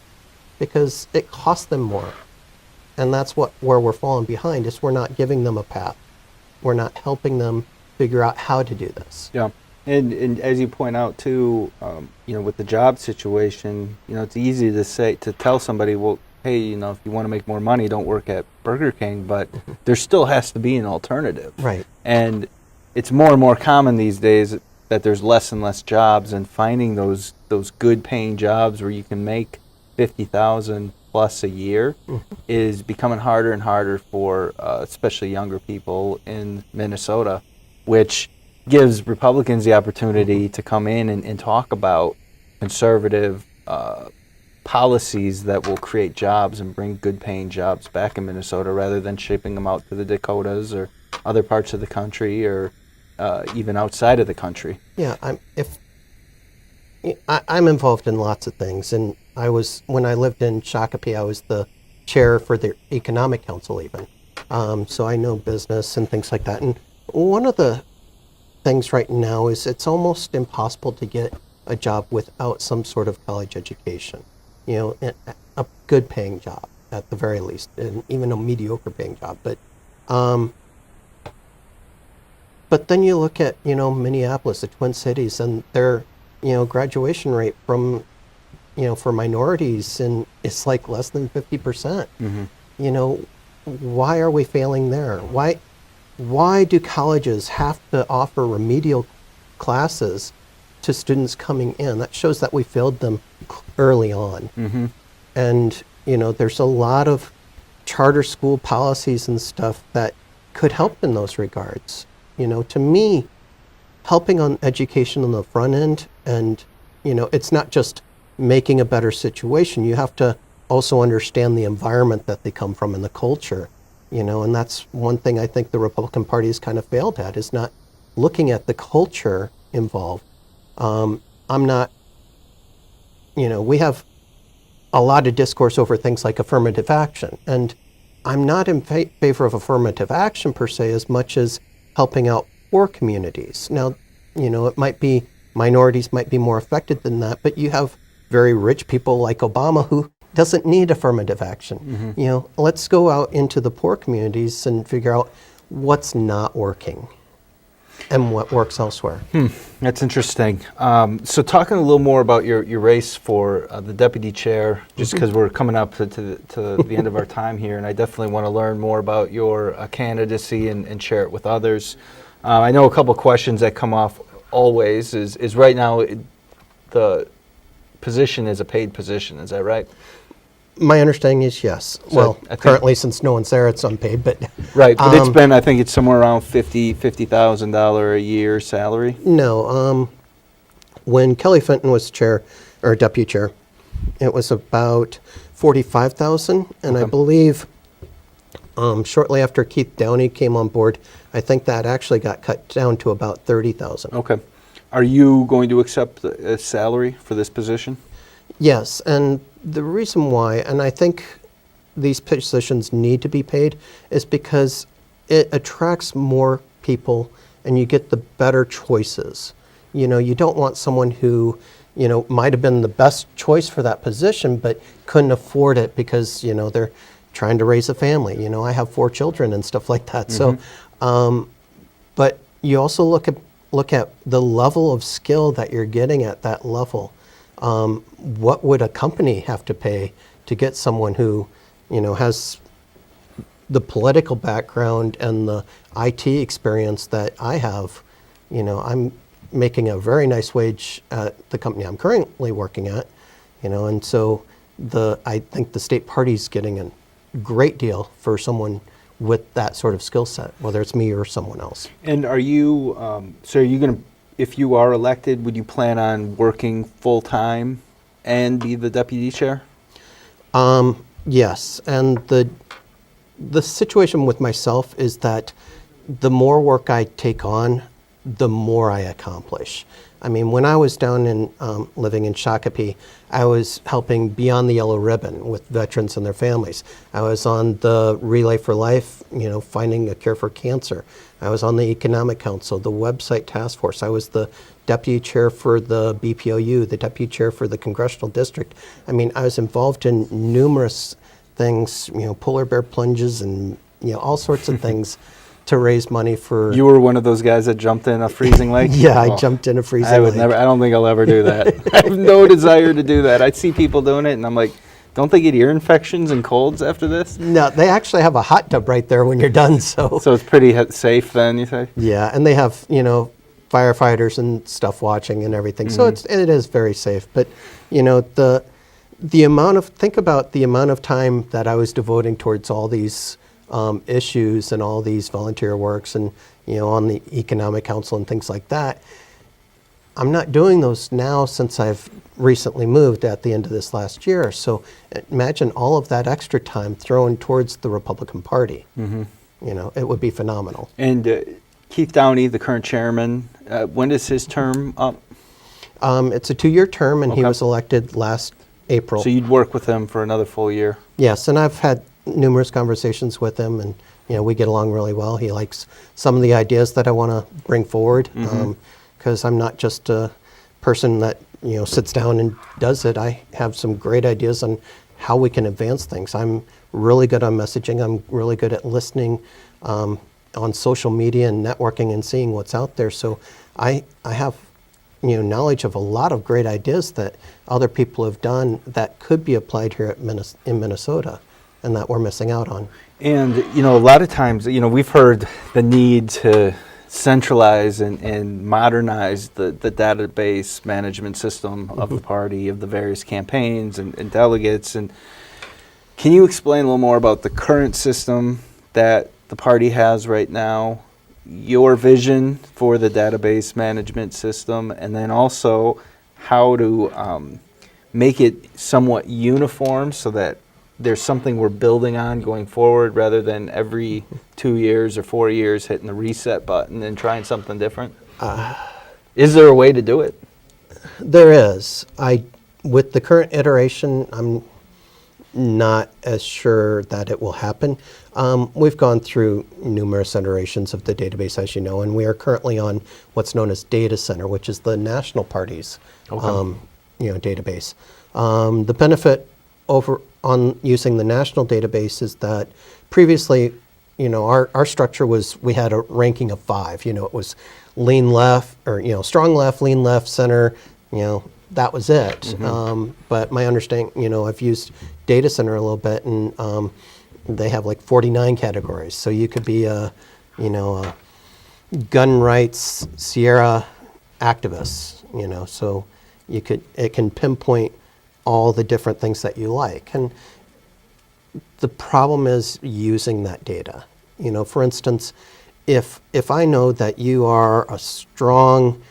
because it costs them more. And that's where we're falling behind, is we're not giving them a path. We're not helping them figure out how to do this. Yeah. And as you point out too, with the job situation, it's easy to tell somebody, well, hey, if you want to make more money, don't work at Burger King, but there still has to be an alternative. Right. And it's more and more common these days that there's less and less jobs, and finding those good paying jobs where you can make $50,000 plus a year is becoming harder and harder for especially younger people in Minnesota, which gives Republicans the opportunity to come in and talk about conservative policies that will create jobs and bring good-paying jobs back in Minnesota rather than shipping them out to the Dakotas or other parts of the country or even outside of the country. Yeah, I'm involved in lots of things, and when I lived in Shakopee, I was the chair for the Economic Council even. So I know business and things like that. And one of the things right now is it's almost impossible to get a job without some sort of college education. A good paying job at the very least, and even a mediocre paying job. But then you look at, Minneapolis, the Twin Cities, and their, graduation rate from, for minorities, and it's like less than 50%. Why are we failing there? Why do colleges have to offer remedial classes to students coming in? That shows that we failed them early on. And, there's a lot of charter school policies and stuff that could help in those regards. To me, helping on education on the front end, and, it's not just making a better situation. You have to also understand the environment that they come from and the culture, and that's one thing I think the Republican Party has kind of failed at, is not looking at the culture involved. I'm not, we have a lot of discourse over things like affirmative action, and I'm not in favor of affirmative action per se as much as helping out poor communities. Now, it might be minorities might be more affected than that, but you have very rich people like Obama who doesn't need affirmative action. Let's go out into the poor communities and figure out what's not working and what works elsewhere. That's interesting. So talking a little more about your race for the deputy chair, just because we're coming up to the end of our time here, and I definitely want to learn more about your candidacy and share it with others. I know a couple questions that come off always is right now the position is a paid position. Is that right? My understanding is yes. So well, I think- currently since no one's there, it's unpaid, but Right, but it's been, I think it's somewhere around $50,000 a year salary. no. When Kelly Fenton was chair or deputy chair, it was about 45,000, and I Okay. believe shortly after Keith Downey came on board, I think that actually got cut down to about 30,000. Okay. Are you going to accept a salary for this position? Yes, and the reason why, and I think these positions need to be paid, is because it attracts more people and you get the better choices. You don't want someone who, might have been the best choice for that position, but couldn't afford it because, they're trying to raise a family. I have 4 children and stuff like that. So, but you also look at the level of skill that you're getting at that level. What would a company have to pay to get someone who, has the political background and the IT experience that I have? I'm making a very nice wage at the company I'm currently working at, and so I think the state party's getting a great deal for someone with that sort of skill set, whether it's me or someone else. And are you, so are you going to, if you are elected, would you plan on working full-time and be the deputy chair? Yes, and the situation with myself is that the more work I take on, the more I accomplish. I mean, when I was down in living in Shakopee, I was helping Beyond the Yellow Ribbon with veterans and their families. I was on the Relay for Life, finding a cure for cancer. I was on the Economic Council, the website task force. I was the deputy chair for the BPOU, the deputy chair for the congressional district. I mean, I was involved in numerous things, polar bear plunges and all sorts of things to raise money for. You were one of those guys that jumped in a freezing lake? Yeah, I Oh, jumped in a freezing I would lake. never. I don't think I'll ever do that. I have no desire to do that. I see people doing it, and I'm like, don't they get ear infections and colds after this? No, they actually have a hot tub right there when you're done. So So it's pretty safe then, you say? yeah, and they have firefighters and stuff watching and everything. So it is very safe. But the amount of think about the amount of time that I was devoting towards all these issues and all these volunteer works and on the Economic Council and things like that. I'm not doing those now since I've recently moved at the end of this last year. So imagine all of that extra time thrown towards the Republican Party. You know, it would be phenomenal. And Keith Downey, the current chairman, when is his term up? It's a 2-year term, and he Okay. was elected last April. So you'd work with him for another full year? Yes, and I've had numerous conversations with him, and you know, we get along really well. He likes some of the ideas that I want to bring forward, because I'm not just a person that, you know, sits down and does it. I have some great ideas on how we can advance things. I'm really good on messaging. I'm really good at listening on social media and networking and seeing what's out there. So I have, you know, knowledge of a lot of great ideas that other people have done that could be applied here in Minnesota, and that we're missing out on. And, you know, a lot of times, you know, we've heard the need to centralize and modernize the database management system of the party, of the various campaigns and delegates. And can you explain a little more about the current system that the party has right now, your vision for the database management system, and then also how to make it somewhat uniform so that there's something we're building on going forward rather than every 2 years or 4 years hitting the reset button and trying something different? Is there a way to do it? There is. With the current iteration, I'm not as sure that it will happen. We've gone through numerous iterations of the database, as you know, and we are currently on what's known as Data Center, which is the national party's database. The benefit over on using the national database is that previously, you know, our structure was, we had a ranking of 5. You know, it was lean left, or, you know, strong left, lean left, center, you know, that was it. But my understanding, you know, I've used Data Center a little bit, and they have like 49 categories. So you could be a gun rights Sierra activist, you know, so it can pinpoint all the different things that you like. And the problem is using that data. You know, for instance, if I know that you are a strong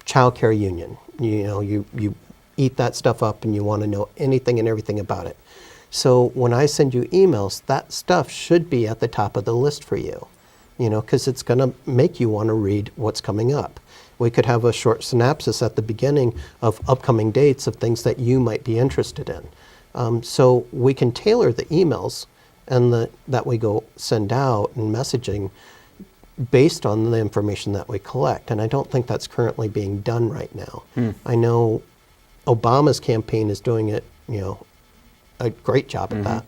child care union, you know, you eat that stuff up and you want to know anything and everything about it. So when I send you emails, that stuff should be at the top of the list for you, you know, because it's going to make you want to read what's coming up. We could have a short synopsis at the beginning of upcoming dates of things that you might be interested in. So we can tailor the emails and that we go send out and messaging based on the information that we collect. And I don't think that's currently being done right now. I know Obama's campaign is doing it, you know, a great job at that.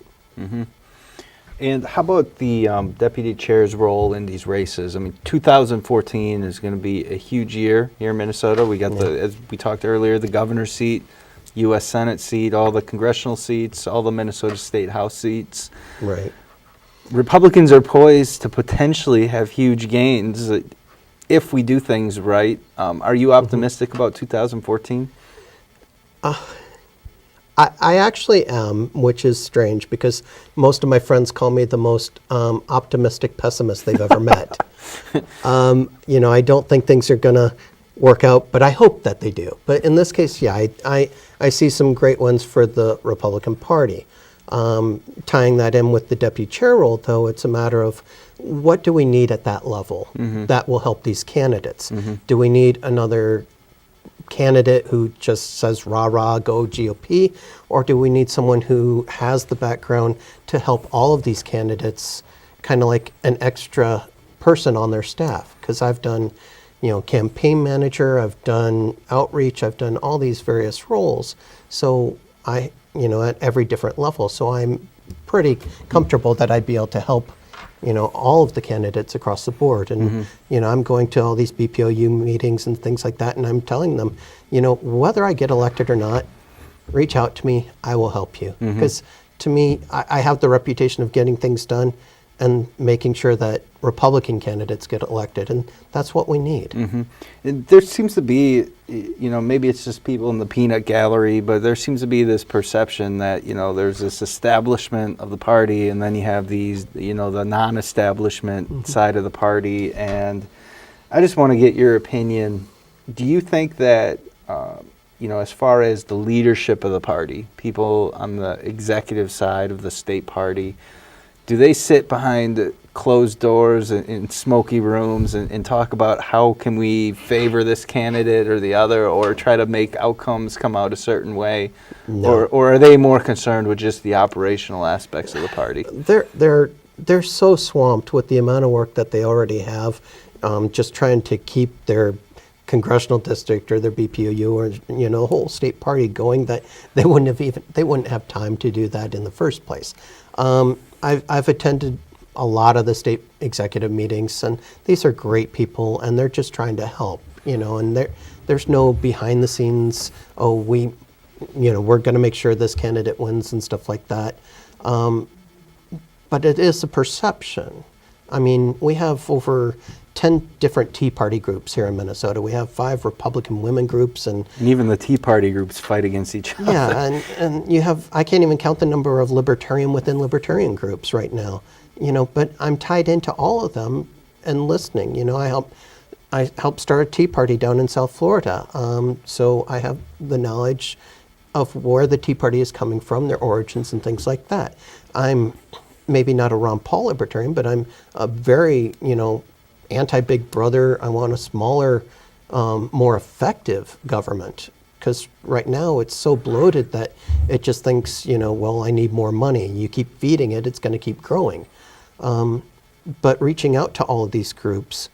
And how about the deputy chair's role in these races? I mean, 2014 is going to be a huge year here in Minnesota. We got as we talked earlier, the governor's seat, U.S. Senate seat, all the congressional seats, all the Minnesota State House seats. Right. Republicans are poised to potentially have huge gains if we do things right. Are you optimistic about 2014? I actually am, which is strange because most of my friends call me the most optimistic pessimist they've ever met. You know, I don't think things are going to work out, but I hope that they do. But in this case, yeah, I see some great ones for the Republican Party. Tying that in with the deputy chair role, though, it's a matter of what do we need at that level that will help these candidates? Do we need another candidate who just says rah rah go GOP, or do we need someone who has the background to help all of these candidates, kind of like an extra person on their staff? Because I've done, you know, campaign manager, I've done outreach, I've done all these various roles. So you know, at every different level. So I'm pretty comfortable that I'd be able to help, you know, all of the candidates across the board. And, you know, I'm going to all these BPOU meetings and things like that, and I'm telling them, you know, whether I get elected or not, reach out to me, I will help you. Because to me, I have the reputation of getting things done and making sure that Republican candidates get elected, and that's what we need. And there seems to be, you know, maybe it's just people in the peanut gallery, but there seems to be this perception that, you know, there's this establishment of the party, and then you have these, you know, the non-establishment side of the party. And I just want to get your opinion do you think that, as far as the leadership of the party, people on the executive side of the state party, do they sit behind closed doors in smoky rooms and talk about how can we favor this candidate or the other, or try to make outcomes come out a certain way? No. Or are they more concerned with just the operational aspects of the party? They're so swamped with the amount of work that they already have, just trying to keep their congressional district or their BPOU or the whole state party going, that they wouldn't have time to do that in the first place. I've attended a lot of the state executive meetings, and these are great people, and they're just trying to help, and there's no behind the scenes, we're going to make sure this candidate wins and stuff like that. But it is a perception. I mean, we have over 10 different Tea Party groups here in Minnesota. We have 5 Republican women groups, and even the Tea Party groups fight against each other. yeah, and you have, I can't even count the number of libertarian within libertarian groups right now. But I'm tied into all of them and listening. I helped start a Tea Party down in South Florida, so I have the knowledge of where the Tea Party is coming from, their origins and things like that. I'm maybe not a Ron Paul libertarian, but I'm a very, anti-Big Brother. I want a smaller, more effective government, because right now it's so bloated that it just thinks, well, I need more money. You keep feeding it, it's going to keep growing. But reaching out to all of these groups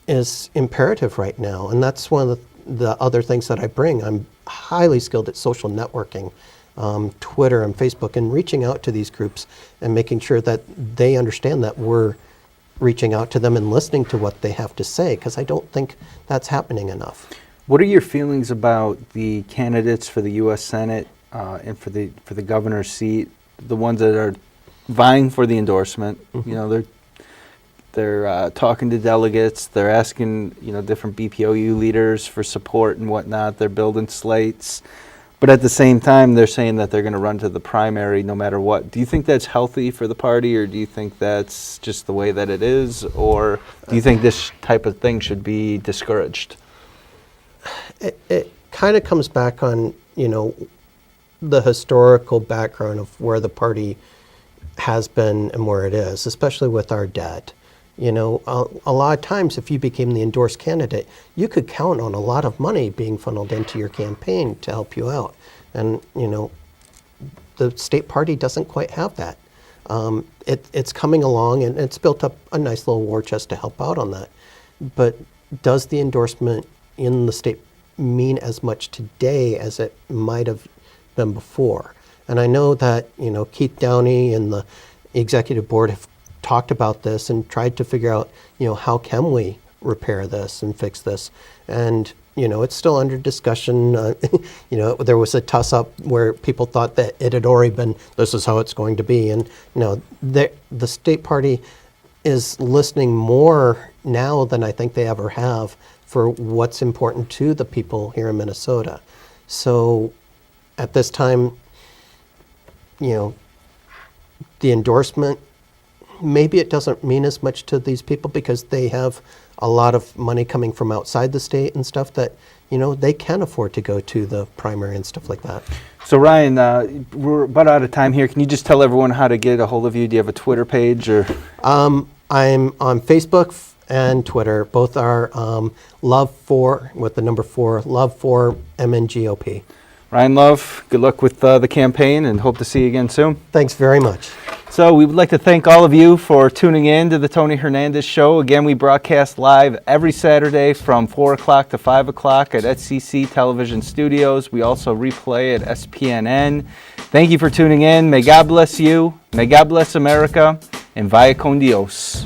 is imperative right now, and that's one of the other things that I bring. I'm highly skilled at social networking, Twitter and Facebook, and reaching out to these groups and making sure that they understand that we're reaching out to them and listening to what they have to say, because I don't think that's happening enough. What are your feelings about the candidates for the U.S. Senate and for the governor's seat, the ones that are vying for the endorsement? Mm-hmm. They're talking to delegates. They're asking different BPOU leaders for support and whatnot. They're building slates, but at the same time, they're saying that they're going to run to the primary no matter what. Do you think that's healthy for the party, or do you think that's just the way that it is, or do you think this type of thing should be discouraged? It kind of comes back on the historical background of where the party has been and where it is, especially with our debt. A lot of times if you became the endorsed candidate, you could count on a lot of money being funneled into your campaign to help you out. And, the state party doesn't quite have that. It's coming along, and it's built up a nice little war chest to help out on that. But does the endorsement in the state mean as much today as it might have been before? And I know that, Keith Downey and the executive board have talked about this and tried to figure out, how can we repair this and fix this? And, it's still under discussion. There was a toss-up where people thought that it had already been, this is how it's going to be. And, the state party is listening more now than I think they ever have for what's important to the people here in Minnesota. So at this time, the endorsement, maybe it doesn't mean as much to these people because they have a lot of money coming from outside the state and stuff that, they can afford to go to the primary and stuff like that. So Ryan, we're about out of time here. Can you just tell everyone how to get a hold of you? Do you have a Twitter page or? I'm on Facebook and Twitter. Both are Love for, with the number 4, Love for MN GOP. Ryan Love, good luck with the campaign, and hope to see you again soon. Thanks very much. So we would like to thank all of you for tuning in to the Tony Hernandez Show. Again, we broadcast live every Saturday from 4 o'clock to 5 o'clock at SCC Television Studios. We also replay at SPNN. Thank you for tuning in. May God bless you. May God bless America. And vaya con Dios.